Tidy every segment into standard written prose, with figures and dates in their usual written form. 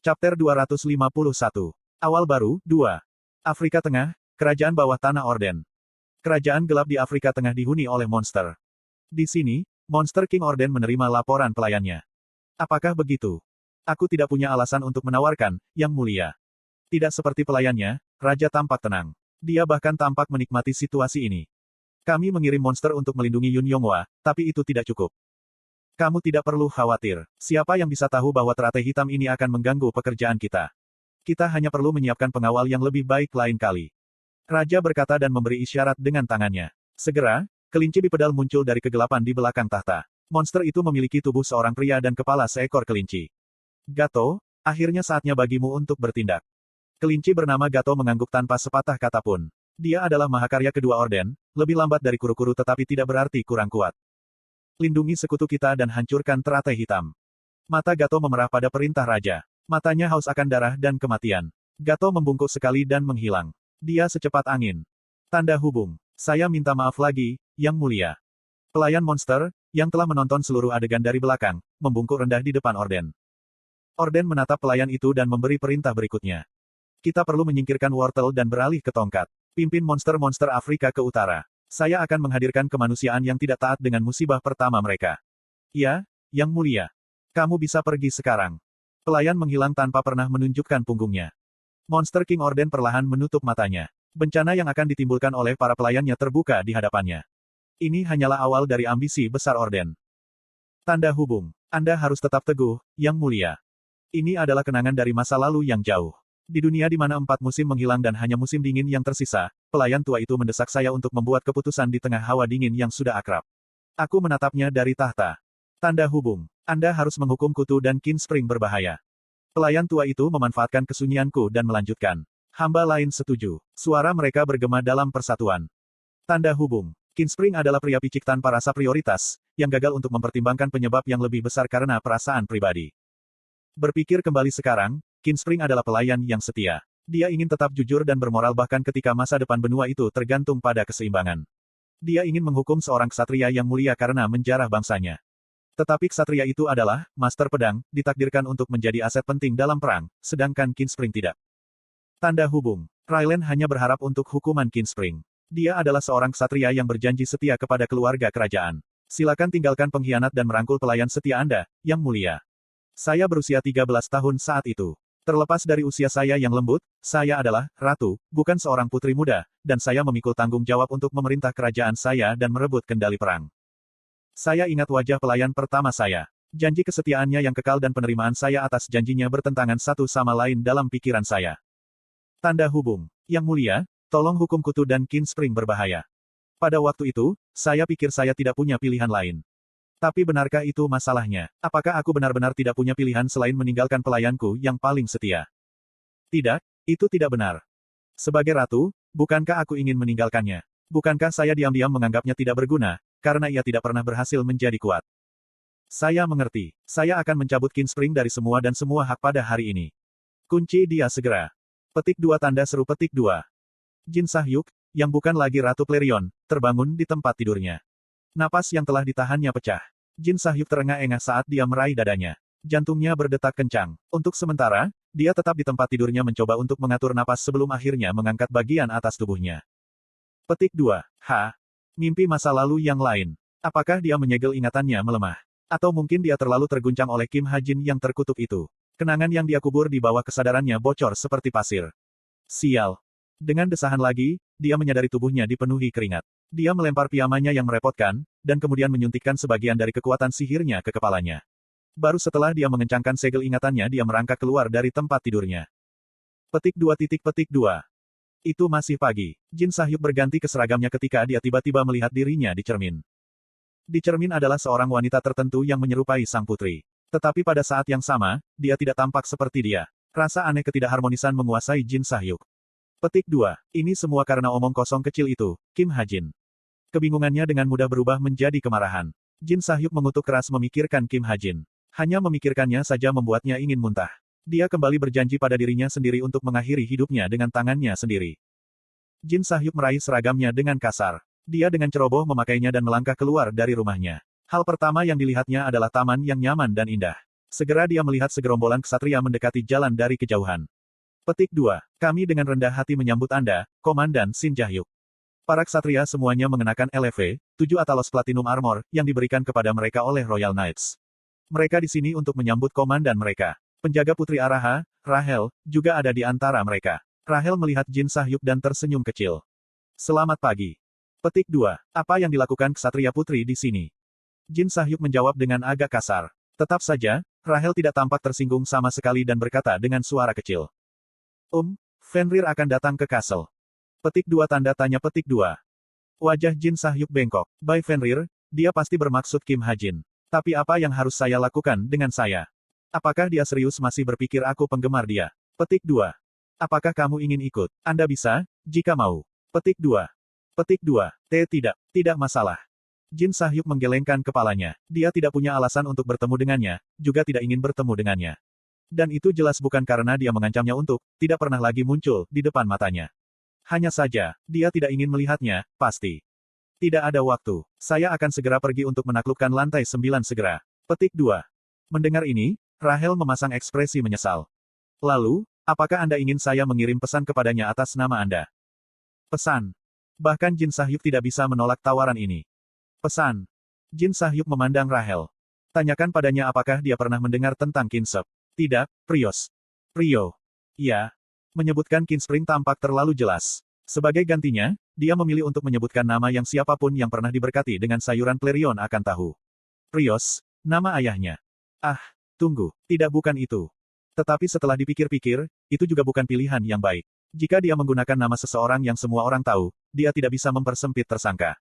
Chapter 251. Awal baru, 2. Afrika Tengah, Kerajaan Bawah Tanah Orden. Kerajaan gelap di Afrika Tengah dihuni oleh monster. Di sini, Monster King Orden menerima laporan pelayannya. Apakah begitu? Aku tidak punya alasan untuk menawarkan, Yang Mulia. Tidak seperti pelayannya, Raja tampak tenang. Dia bahkan tampak menikmati situasi ini. Kami mengirim monster untuk melindungi Yun Yonghua, tapi itu tidak cukup. Kamu tidak perlu khawatir. Siapa yang bisa tahu bahwa teratai hitam ini akan mengganggu pekerjaan kita? Kita hanya perlu menyiapkan pengawal yang lebih baik lain kali. Raja berkata dan memberi isyarat dengan tangannya. Segera, kelinci bipedal muncul dari kegelapan di belakang tahta. Monster itu memiliki tubuh seorang pria dan kepala seekor kelinci. Gato, akhirnya saatnya bagimu untuk bertindak. Kelinci bernama Gato mengangguk tanpa sepatah kata pun. Dia adalah mahakarya kedua Orden, lebih lambat dari kuru-kuru tetapi tidak berarti kurang kuat. Lindungi sekutu kita dan hancurkan teratai hitam. Mata Gato memerah pada perintah Raja. Matanya haus akan darah dan kematian. Gato membungkuk sekali dan menghilang. Dia secepat angin. Tanda hubung. Saya minta maaf lagi, Yang Mulia. Pelayan monster, yang telah menonton seluruh adegan dari belakang, membungkuk rendah di depan Orden. Orden menatap pelayan itu dan memberi perintah berikutnya. Kita perlu menyingkirkan wortel dan beralih ke tongkat. Pimpin monster-monster Afrika ke utara. Saya akan menghadirkan kemanusiaan yang tidak taat dengan musibah pertama mereka. Ya, Yang Mulia. Kamu bisa pergi sekarang. Pelayan menghilang tanpa pernah menunjukkan punggungnya. Monster King Orden perlahan menutup matanya. Bencana yang akan ditimbulkan oleh para pelayannya terbuka di hadapannya. Ini hanyalah awal dari ambisi besar Orden. Tanda hubung. Anda harus tetap teguh, Yang Mulia. Ini adalah kenangan dari masa lalu yang jauh. Di dunia di mana 4 musim menghilang dan hanya musim dingin yang tersisa, pelayan tua itu mendesak saya untuk membuat keputusan di tengah hawa dingin yang sudah akrab. Aku menatapnya dari tahta. Tanda hubung. Anda harus menghukum kutu dan Kin Spring berbahaya. Pelayan tua itu memanfaatkan kesunyianku dan melanjutkan. Hamba lain setuju. Suara mereka bergema dalam persatuan. Tanda hubung. Kin Spring adalah pria picik tanpa rasa prioritas, yang gagal untuk mempertimbangkan penyebab yang lebih besar karena perasaan pribadi. Berpikir kembali sekarang, Kin Spring adalah pelayan yang setia. Dia ingin tetap jujur dan bermoral bahkan ketika masa depan benua itu tergantung pada keseimbangan. Dia ingin menghukum seorang ksatria yang mulia karena menjarah bangsanya. Tetapi ksatria itu adalah, Master Pedang, ditakdirkan untuk menjadi aset penting dalam perang, sedangkan Kin Spring tidak. Tanda hubung. Ryland hanya berharap untuk hukuman Kin Spring. Dia adalah seorang ksatria yang berjanji setia kepada keluarga kerajaan. Silakan tinggalkan pengkhianat dan merangkul pelayan setia Anda, Yang Mulia. Saya berusia 13 tahun saat itu. Terlepas dari usia saya yang lembut, saya adalah ratu, bukan seorang putri muda, dan saya memikul tanggung jawab untuk memerintah kerajaan saya dan merebut kendali perang. Saya ingat wajah pelayan pertama saya. Janji kesetiaannya yang kekal dan penerimaan saya atas janjinya bertentangan satu sama lain dalam pikiran saya. Tanda hubung. Yang Mulia, tolong hukum kutu dan Kin Spring berbahaya. Pada waktu itu, saya pikir saya tidak punya pilihan lain. Tapi benarkah itu masalahnya? Apakah aku benar-benar tidak punya pilihan selain meninggalkan pelayanku yang paling setia? Tidak, itu tidak benar. Sebagai ratu, bukankah aku ingin meninggalkannya? Bukankah saya diam-diam menganggapnya tidak berguna, karena ia tidak pernah berhasil menjadi kuat? Saya mengerti. Saya akan mencabut Kin Spring dari semua dan semua hak pada hari ini. Kunci dia segera. Petik 2 tanda seru petik 2. Jin Sahyuk, yang bukan lagi Ratu Klerion, terbangun di tempat tidurnya. Napas yang telah ditahannya pecah. Jin Sahyuk terengah-engah saat dia meraih dadanya. Jantungnya berdetak kencang. Untuk sementara, dia tetap di tempat tidurnya mencoba untuk mengatur napas sebelum akhirnya mengangkat bagian atas tubuhnya. Petik 2. Mimpi masa lalu yang lain. Apakah dia menyegel ingatannya melemah? Atau mungkin dia terlalu terguncang oleh Kim Ha-jin yang terkutuk itu. Kenangan yang dia kubur di bawah kesadarannya bocor seperti pasir. Sial. Dengan desahan lagi, dia menyadari tubuhnya dipenuhi keringat. Dia melempar piyamanya yang merepotkan, dan kemudian menyuntikkan sebagian dari kekuatan sihirnya ke kepalanya. Baru setelah dia mengencangkan segel ingatannya dia merangkak keluar dari tempat tidurnya. Petik 2. Itu masih pagi. Jin Sahyuk berganti ke seragamnya ketika dia tiba-tiba melihat dirinya di cermin. Di cermin adalah seorang wanita tertentu yang menyerupai sang putri. Tetapi pada saat yang sama, dia tidak tampak seperti dia. Rasa aneh ketidakharmonisan menguasai Jin Sahyuk. Petik 2. Ini semua karena omong kosong kecil itu, Kim Ha-jin. Kebingungannya dengan mudah berubah menjadi kemarahan. Jin Sahyuk mengutuk keras memikirkan Kim Ha-jin. Hanya memikirkannya saja membuatnya ingin muntah. Dia kembali berjanji pada dirinya sendiri untuk mengakhiri hidupnya dengan tangannya sendiri. Jin Sahyuk meraih seragamnya dengan kasar. Dia dengan ceroboh memakainya dan melangkah keluar dari rumahnya. Hal pertama yang dilihatnya adalah taman yang nyaman dan indah. Segera dia melihat segerombolan ksatria mendekati jalan dari kejauhan. Petik 2. Kami dengan rendah hati menyambut Anda, Komandan Shin Jae-hyuk. Para ksatria semuanya mengenakan LV-7 Atalos Platinum Armor, yang diberikan kepada mereka oleh Royal Knights. Mereka di sini untuk menyambut komandan mereka. Penjaga Putri Araha, Rahel, juga ada di antara mereka. Rahel melihat Jin Sahyuk dan tersenyum kecil. Selamat pagi. Petik 2. Apa yang dilakukan ksatria putri di sini? Jin Sahyuk menjawab dengan agak kasar. Tetap saja, Rahel tidak tampak tersinggung sama sekali dan berkata dengan suara kecil. Fenrir akan datang ke kastel. Petik 2 tanda tanya petik 2. Wajah Jin Sahyuk bengkok. By Fenrir, dia pasti bermaksud Kim Ha-jin. Tapi apa yang harus saya lakukan dengan saya? Apakah dia serius masih berpikir aku penggemar dia? Petik 2. Apakah kamu ingin ikut? Anda bisa, jika mau. Petik 2. Petik 2. Tidak masalah. Jin Sahyuk menggelengkan kepalanya. Dia tidak punya alasan untuk bertemu dengannya, juga tidak ingin bertemu dengannya. Dan itu jelas bukan karena dia mengancamnya untuk tidak pernah lagi muncul di depan matanya. Hanya saja, dia tidak ingin melihatnya, pasti. Tidak ada waktu. Saya akan segera pergi untuk menaklukkan lantai 9 segera. Petik 2. Mendengar ini, Rahel memasang ekspresi menyesal. Lalu, apakah Anda ingin saya mengirim pesan kepadanya atas nama Anda? Pesan. Bahkan Jin Sahyuk tidak bisa menolak tawaran ini. Pesan. Jin Sahyuk memandang Rahel. Tanyakan padanya apakah dia pernah mendengar tentang Kinsep. Tidak, Prios. Prio. Iya. Menyebutkan Kinspring tampak terlalu jelas. Sebagai gantinya, dia memilih untuk menyebutkan nama yang siapapun yang pernah diberkati dengan sayuran plerion akan tahu. Prios, nama ayahnya. Tunggu, tidak bukan itu. Tetapi setelah dipikir-pikir, itu juga bukan pilihan yang baik. Jika dia menggunakan nama seseorang yang semua orang tahu, dia tidak bisa mempersempit tersangka.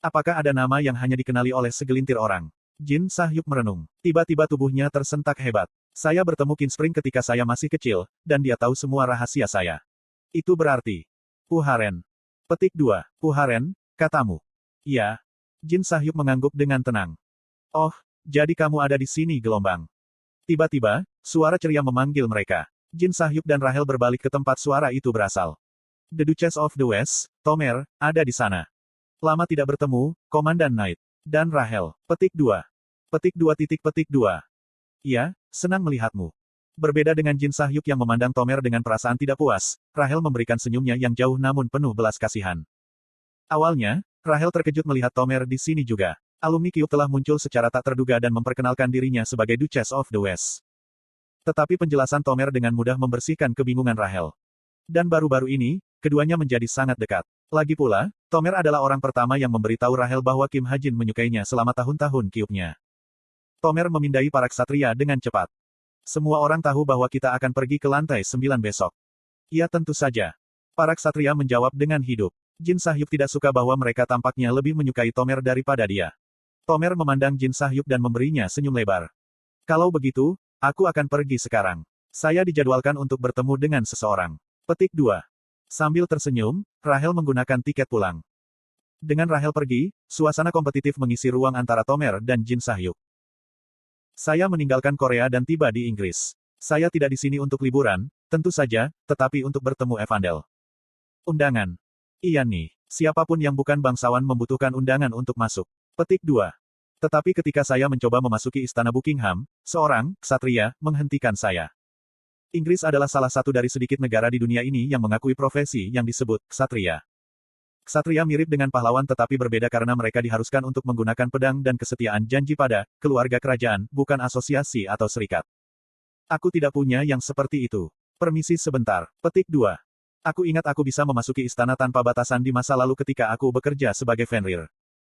Apakah ada nama yang hanya dikenali oleh segelintir orang? Jin Sahyuk merenung. Tiba-tiba tubuhnya tersentak hebat. Saya bertemu Kinspring ketika saya masih kecil, dan dia tahu semua rahasia saya. Itu berarti. Puharen. Petik 2. Puharen, katamu. Ya. Jin Sahyuk mengangguk dengan tenang. Oh, jadi kamu ada di sini gelombang. Tiba-tiba, suara ceria memanggil mereka. Jin Sahyuk dan Rahel berbalik ke tempat suara itu berasal. The Duchess of the West, Tomer, ada di sana. Lama tidak bertemu, Komandan Knight. Dan Rahel. Petik 2. Petik 2. Ya, senang melihatmu. Berbeda dengan Jin Sahyuk yang memandang Tomer dengan perasaan tidak puas, Rahel memberikan senyumnya yang jauh namun penuh belas kasihan. Awalnya, Rahel terkejut melihat Tomer di sini juga. Alumni Kyuubi telah muncul secara tak terduga dan memperkenalkan dirinya sebagai Duchess of the West. Tetapi penjelasan Tomer dengan mudah membersihkan kebingungan Rahel. Dan baru-baru ini, keduanya menjadi sangat dekat. Lagi pula, Tomer adalah orang pertama yang memberitahu Rahel bahwa Kim Ha-jin menyukainya selama tahun-tahun Kyuubi-nya. Tomer memindai para ksatria dengan cepat. Semua orang tahu bahwa kita akan pergi ke lantai 9 besok. Ya tentu saja. Para ksatria menjawab dengan hidup. Jin Sahyuk tidak suka bahwa mereka tampaknya lebih menyukai Tomer daripada dia. Tomer memandang Jin Sahyuk dan memberinya senyum lebar. Kalau begitu, aku akan pergi sekarang. Saya dijadwalkan untuk bertemu dengan seseorang. Petik 2. Sambil tersenyum, Rahel menggunakan tiket pulang. Dengan Rahel pergi, suasana kompetitif mengisi ruang antara Tomer dan Jin Sahyuk. Saya meninggalkan Korea dan tiba di Inggris. Saya tidak di sini untuk liburan, tentu saja, tetapi untuk bertemu Evandel. Undangan. Iya nih, siapapun yang bukan bangsawan membutuhkan undangan untuk masuk. Petik 2. Tetapi ketika saya mencoba memasuki istana Buckingham, seorang ksatria menghentikan saya. Inggris adalah salah satu dari sedikit negara di dunia ini yang mengakui profesi yang disebut ksatria. Ksatria mirip dengan pahlawan tetapi berbeda karena mereka diharuskan untuk menggunakan pedang dan kesetiaan janji pada keluarga kerajaan, bukan asosiasi atau serikat. Aku tidak punya yang seperti itu. Permisi sebentar. Petik 2. Aku ingat aku bisa memasuki istana tanpa batasan di masa lalu ketika aku bekerja sebagai Fenrir.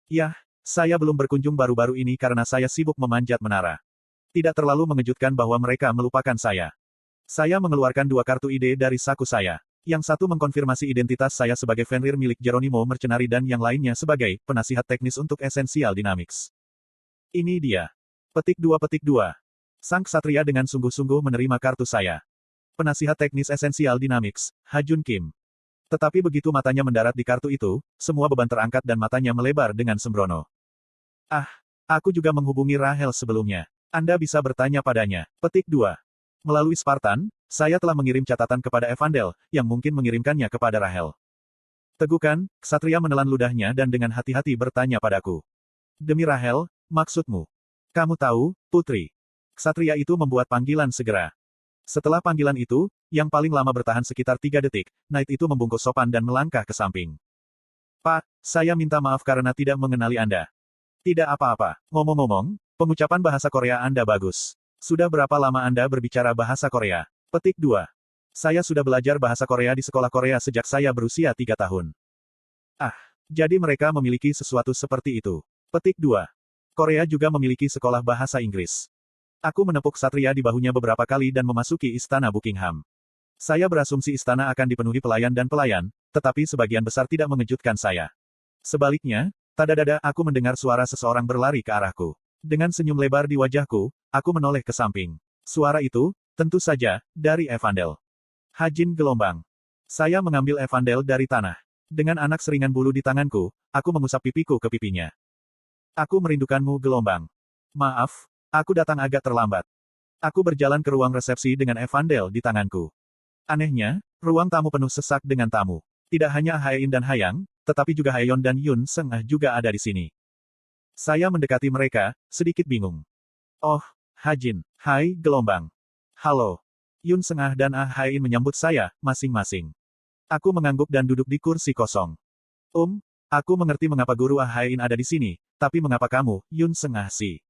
Yah, saya belum berkunjung baru-baru ini karena saya sibuk memanjat menara. Tidak terlalu mengejutkan bahwa mereka melupakan saya. Saya mengeluarkan 2 kartu ide dari saku saya. Yang satu mengkonfirmasi identitas saya sebagai Fenrir milik Geronimo Mercenary dan yang lainnya sebagai penasihat teknis untuk Essential Dynamics. Ini dia. Petik 2. Sang ksatria dengan sungguh-sungguh menerima kartu saya. Penasihat teknis Essential Dynamics, Ha Jun Kim. Tetapi begitu matanya mendarat di kartu itu, semua beban terangkat dan matanya melebar dengan sembrono. Aku juga menghubungi Rahel sebelumnya. Anda bisa bertanya padanya. Petik 2. Melalui Spartan, saya telah mengirim catatan kepada Evandel, yang mungkin mengirimkannya kepada Rahel. Tegukan, ksatria menelan ludahnya dan dengan hati-hati bertanya padaku. Demi Rahel, maksudmu? Kamu tahu, putri. Ksatria itu membuat panggilan segera. Setelah panggilan itu, yang paling lama bertahan sekitar 3 detik, Knight itu membungkuk sopan dan melangkah ke samping. Pak, saya minta maaf karena tidak mengenali Anda. Tidak apa-apa. Ngomong-ngomong, pengucapan bahasa Korea Anda bagus. Sudah berapa lama Anda berbicara bahasa Korea? Petik 2. Saya sudah belajar bahasa Korea di sekolah Korea sejak saya berusia 3 tahun. Ah, jadi mereka memiliki sesuatu seperti itu. Petik 2. Korea juga memiliki sekolah bahasa Inggris. Aku menepuk Ksatria di bahunya beberapa kali dan memasuki istana Buckingham. Saya berasumsi istana akan dipenuhi pelayan dan pelayan, tetapi sebagian besar tidak mengejutkan saya. Sebaliknya, tadadada aku mendengar suara seseorang berlari ke arahku. Dengan senyum lebar di wajahku, aku menoleh ke samping. Suara itu, tentu saja, dari Evandel. Hajin gelombang. Saya mengambil Evandel dari tanah. Dengan anak seringan bulu di tanganku, aku mengusap pipiku ke pipinya. Aku merindukanmu gelombang. Maaf, aku datang agak terlambat. Aku berjalan ke ruang resepsi dengan Evandel di tanganku. Anehnya, ruang tamu penuh sesak dengan tamu. Tidak hanya Haein dan Hayang, tetapi juga Haeyeon dan Yun Sengah juga ada di sini. Saya mendekati mereka, sedikit bingung. Oh, Hajin, hai, gelombang. Halo. Yun Sengah dan Haein menyambut saya, masing-masing. Aku mengangguk dan duduk di kursi kosong. Aku mengerti mengapa guru Haein ada di sini, tapi mengapa kamu, Yun Sengah sih?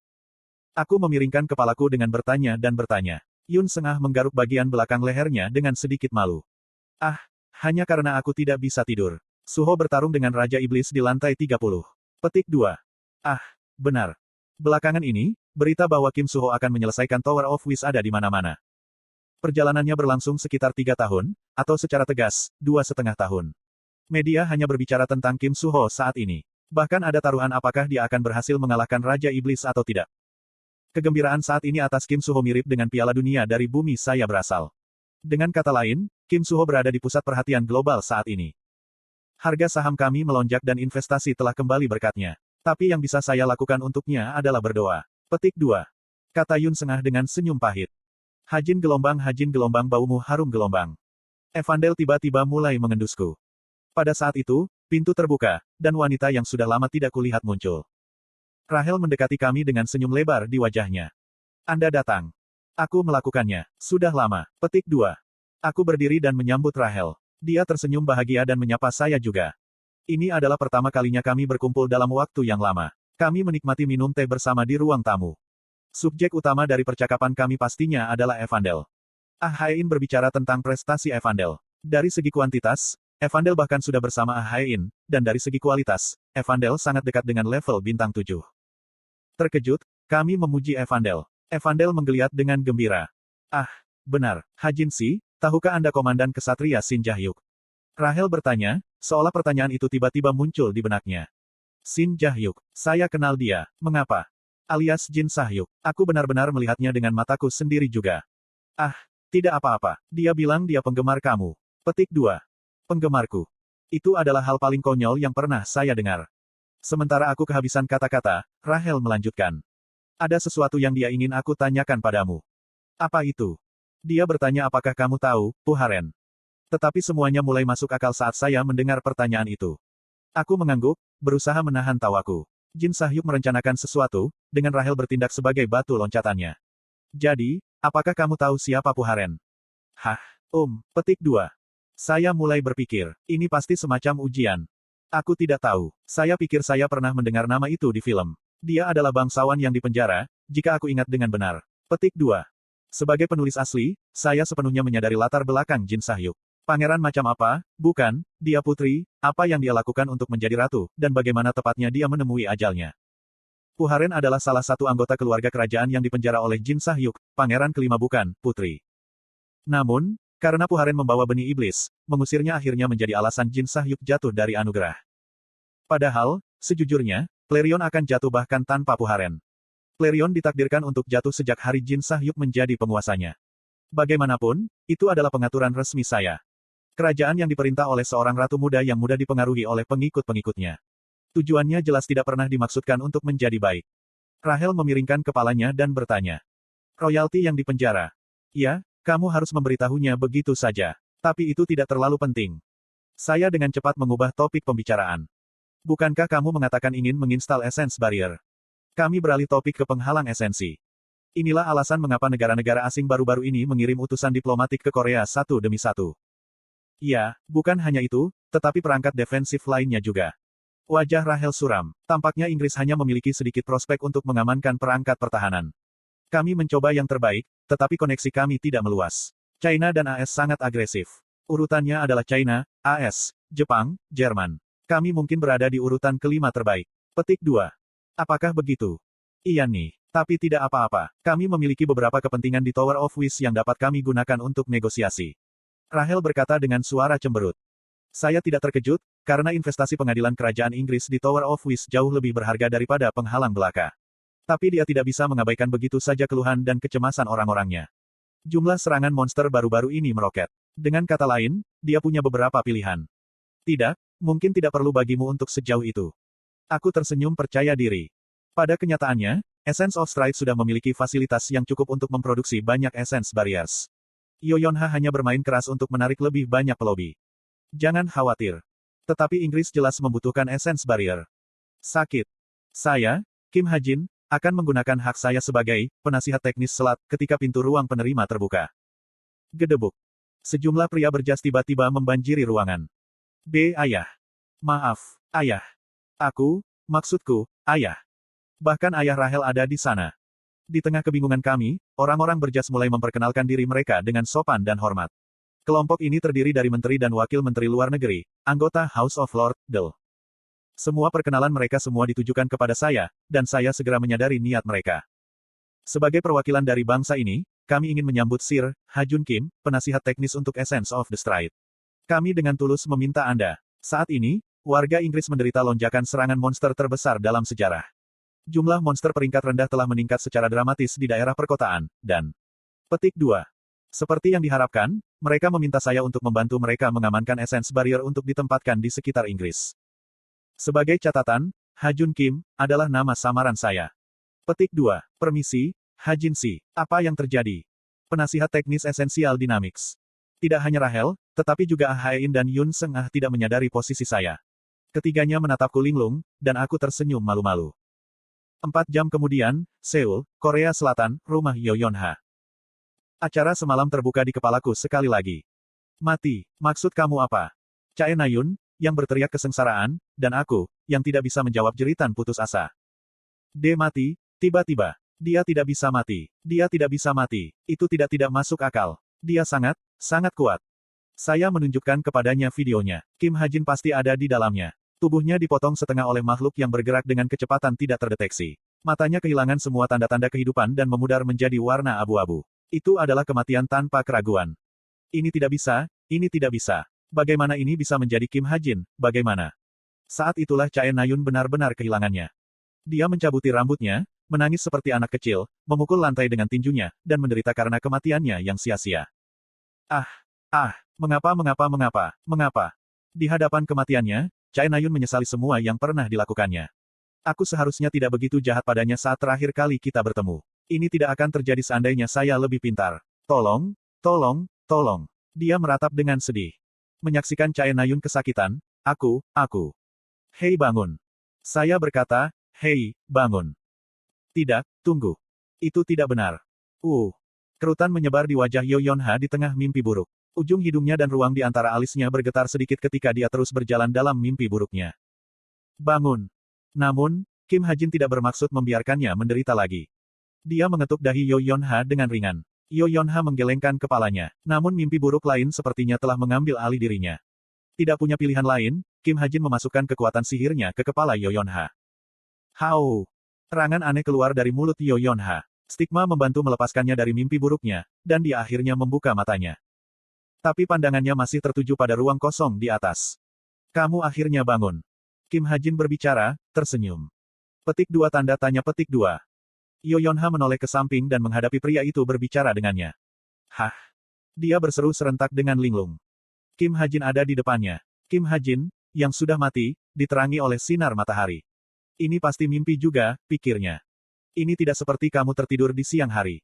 Aku memiringkan kepalaku dengan bertanya dan bertanya. Yun Sengah menggaruk bagian belakang lehernya dengan sedikit malu. Ah, hanya karena aku tidak bisa tidur. Suho bertarung dengan Raja Iblis di lantai 30. Petik 2. Ah, benar. Belakangan ini, berita bahwa Kim Suho akan menyelesaikan Tower of Wish ada di mana-mana. Perjalanannya berlangsung sekitar 3 tahun, atau secara tegas, 2,5 tahun. Media hanya berbicara tentang Kim Suho saat ini. Bahkan ada taruhan apakah dia akan berhasil mengalahkan Raja Iblis atau tidak. Kegembiraan saat ini atas Kim Suho mirip dengan Piala Dunia dari bumi saya berasal. Dengan kata lain, Kim Suho berada di pusat perhatian global saat ini. Harga saham kami melonjak dan investasi telah kembali berkatnya. Tapi yang bisa saya lakukan untuknya adalah berdoa. Petik 2. Kata Yun Sengah dengan senyum pahit. Hajin gelombang baumu harum gelombang. Evandel tiba-tiba mulai mengendusku. Pada saat itu, pintu terbuka, dan wanita yang sudah lama tidak kulihat muncul. Rahel mendekati kami dengan senyum lebar di wajahnya. Anda datang. Aku melakukannya. Sudah lama. Petik 2. Aku berdiri dan menyambut Rahel. Dia tersenyum bahagia dan menyapa saya juga. Ini adalah pertama kalinya kami berkumpul dalam waktu yang lama. Kami menikmati minum teh bersama di ruang tamu. Subjek utama dari percakapan kami pastinya adalah Evandel. Haein berbicara tentang prestasi Evandel. Dari segi kuantitas, Evandel bahkan sudah bersama Haein, dan dari segi kualitas, Evandel sangat dekat dengan level bintang 7. Terkejut, kami memuji Evandel. Evandel menggeliat dengan gembira. Ah, benar, Hajin Si, tahukah Anda Komandan Ksatria Shin Jahyuk? Rahel bertanya, seolah pertanyaan itu tiba-tiba muncul di benaknya. Shin Jahyuk, saya kenal dia, mengapa? Alias Jin Sahyuk, aku benar-benar melihatnya dengan mataku sendiri juga. Ah, tidak apa-apa, dia bilang dia penggemar kamu. Petik 2. Penggemarku. Itu adalah hal paling konyol yang pernah saya dengar. Sementara aku kehabisan kata-kata, Rahel melanjutkan. Ada sesuatu yang dia ingin aku tanyakan padamu. Apa itu? Dia bertanya apakah kamu tahu, Puharen. Tetapi semuanya mulai masuk akal saat saya mendengar pertanyaan itu. Aku mengangguk, berusaha menahan tawaku. Jin Sahyuk merencanakan sesuatu, dengan Rahel bertindak sebagai batu loncatannya. Jadi, apakah kamu tahu siapa Puharen? Hah, petik 2. Saya mulai berpikir, ini pasti semacam ujian. Aku tidak tahu. Saya pikir saya pernah mendengar nama itu di film. Dia adalah bangsawan yang dipenjara, jika aku ingat dengan benar. Petik 2. Sebagai penulis asli, saya sepenuhnya menyadari latar belakang Jin Sahyuk. Pangeran macam apa, bukan, dia putri, apa yang dia lakukan untuk menjadi ratu, dan bagaimana tepatnya dia menemui ajalnya. Puharen adalah salah satu anggota keluarga kerajaan yang dipenjara oleh Jin Sahyuk, pangeran kelima bukan, putri. Namun, karena Puharen membawa benih iblis, mengusirnya akhirnya menjadi alasan Jin Sahyuk jatuh dari anugerah. Padahal, sejujurnya, Flareon akan jatuh bahkan tanpa Puharen. Flareon ditakdirkan untuk jatuh sejak hari Jin Sahyuk menjadi penguasanya. Bagaimanapun, itu adalah pengaturan resmi saya. Kerajaan yang diperintah oleh seorang ratu muda yang mudah dipengaruhi oleh pengikut-pengikutnya. Tujuannya jelas tidak pernah dimaksudkan untuk menjadi baik. Rahel memiringkan kepalanya dan bertanya. Royalti yang dipenjara. Ya, kamu harus memberitahunya begitu saja. Tapi itu tidak terlalu penting. Saya dengan cepat mengubah topik pembicaraan. Bukankah kamu mengatakan ingin menginstal Essence Barrier? Kami beralih topik ke penghalang esensi. Inilah alasan mengapa negara-negara asing baru-baru ini mengirim utusan diplomatik ke Korea satu demi satu. Ya, bukan hanya itu, tetapi perangkat defensif lainnya juga. Wajah Rahel suram. Tampaknya Inggris hanya memiliki sedikit prospek untuk mengamankan perangkat pertahanan. Kami mencoba yang terbaik, tetapi koneksi kami tidak meluas. China dan AS sangat agresif. Urutannya adalah China, AS, Jepang, Jerman. Kami mungkin berada di urutan kelima terbaik. Petik 2. Apakah begitu? Iya nih. Tapi tidak apa-apa. Kami memiliki beberapa kepentingan di Tower of Wish yang dapat kami gunakan untuk negosiasi. Rahel berkata dengan suara cemberut. Saya tidak terkejut, karena investasi pengadilan kerajaan Inggris di Tower of Wish jauh lebih berharga daripada penghalang belaka. Tapi dia tidak bisa mengabaikan begitu saja keluhan dan kecemasan orang-orangnya. Jumlah serangan monster baru-baru ini meroket. Dengan kata lain, dia punya beberapa pilihan. Tidak, mungkin tidak perlu bagimu untuk sejauh itu. Aku tersenyum percaya diri. Pada kenyataannya, Essence of Stride sudah memiliki fasilitas yang cukup untuk memproduksi banyak Essence Barriers. Yoyonha hanya bermain keras untuk menarik lebih banyak pelobi. Jangan khawatir. Tetapi Inggris jelas membutuhkan Essence Barrier. Sakit. Saya, Kim Ha-jin, akan menggunakan hak saya sebagai penasihat teknis selat ketika pintu ruang penerima terbuka. Gedebuk. Sejumlah pria berjas tiba-tiba membanjiri ruangan. Ayah. Maaf, ayah. Maksudku, ayah. Bahkan ayah Rahel ada di sana. Di tengah kebingungan kami, orang-orang berjas mulai memperkenalkan diri mereka dengan sopan dan hormat. Kelompok ini terdiri dari menteri dan wakil menteri luar negeri, anggota House of Lords, DL. Semua perkenalan mereka semua ditujukan kepada saya, dan saya segera menyadari niat mereka. Sebagai perwakilan dari bangsa ini, kami ingin menyambut Sir Ha-jun Kim, penasihat teknis untuk Essence of the Stride. Kami dengan tulus meminta Anda. Saat ini, warga Inggris menderita lonjakan serangan monster terbesar dalam sejarah. Jumlah monster peringkat rendah telah meningkat secara dramatis di daerah perkotaan, dan petik 2. Seperti yang diharapkan, mereka meminta saya untuk membantu mereka mengamankan Essence Barrier untuk ditempatkan di sekitar Inggris. Sebagai catatan, Ha-jun Kim adalah nama samaran saya. Petik 2. Permisi, Ha-jin Si. Apa yang terjadi? Penasihat teknis esensial Dynamics. Tidak hanya Rahel, tetapi juga Ah Hae-in dan Yun Seng-ah tidak menyadari posisi saya. Ketiganya menatapku linglung, dan aku tersenyum malu-malu. 4 jam kemudian, Seoul, Korea Selatan, rumah Yoyonha. Acara semalam terbuka di kepalaku sekali lagi. Mati, maksud kamu apa? Chae Na-yun, yang berteriak kesengsaraan, dan aku, yang tidak bisa menjawab jeritan putus asa. Mati, tiba-tiba. Dia tidak bisa mati. Dia tidak bisa mati. Itu tidak masuk akal. Dia sangat, sangat kuat. Saya menunjukkan kepadanya videonya. Kim Ha-jin pasti ada di dalamnya. Tubuhnya dipotong setengah oleh makhluk yang bergerak dengan kecepatan tidak terdeteksi. Matanya kehilangan semua tanda-tanda kehidupan dan memudar menjadi warna abu-abu. Itu adalah kematian tanpa keraguan. Ini tidak bisa, ini tidak bisa. Bagaimana ini bisa menjadi Kim Ha-jin, bagaimana? Saat itulah Chae Na-yun benar-benar kehilangannya. Dia mencabuti rambutnya, menangis seperti anak kecil, memukul lantai dengan tinjunya, dan menderita karena kematiannya yang sia-sia. Mengapa? Di hadapan kematiannya, Chae Na-yun menyesali semua yang pernah dilakukannya. Aku seharusnya tidak begitu jahat padanya saat terakhir kali kita bertemu. Ini tidak akan terjadi seandainya saya lebih pintar. Tolong. Dia meratap dengan sedih. Menyaksikan Chae Na-yun kesakitan, aku. Hei bangun. Saya berkata, hei, bangun. Tidak, tunggu. Itu tidak benar. Kerutan menyebar di wajah Yoyonha di tengah mimpi buruk. Ujung hidungnya dan ruang di antara alisnya bergetar sedikit ketika dia terus berjalan dalam mimpi buruknya. Bangun. Namun, Kim Ha-jin tidak bermaksud membiarkannya menderita lagi. Dia mengetuk dahi Yoyonha dengan ringan. Yoyonha menggelengkan kepalanya. Namun mimpi buruk lain sepertinya telah mengambil alih dirinya. Tidak punya pilihan lain, Kim Ha-jin memasukkan kekuatan sihirnya ke kepala Yoyonha. Hau! Terangan aneh keluar dari mulut Yoyonha. Stigma membantu melepaskannya dari mimpi buruknya, dan dia akhirnya membuka matanya. Tapi pandangannya masih tertuju pada ruang kosong di atas. Kamu akhirnya bangun. Kim Ha-jin berbicara, tersenyum. Petik 2 tanda tanya petik 2. Yoyonha menoleh ke samping dan menghadapi pria itu berbicara dengannya. Hah? Dia berseru serentak dengan linglung. Kim Ha-jin ada di depannya. Kim Ha-jin, yang sudah mati, diterangi oleh sinar matahari. Ini pasti mimpi juga, pikirnya. Ini tidak seperti kamu tertidur di siang hari.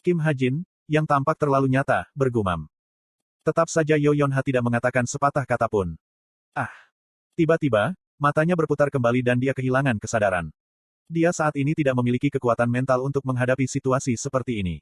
Kim Ha-jin, yang tampak terlalu nyata, bergumam. Tetap saja Yoyonha tidak mengatakan sepatah kata pun. Tiba-tiba, matanya berputar kembali dan dia kehilangan kesadaran. Dia saat ini tidak memiliki kekuatan mental untuk menghadapi situasi seperti ini.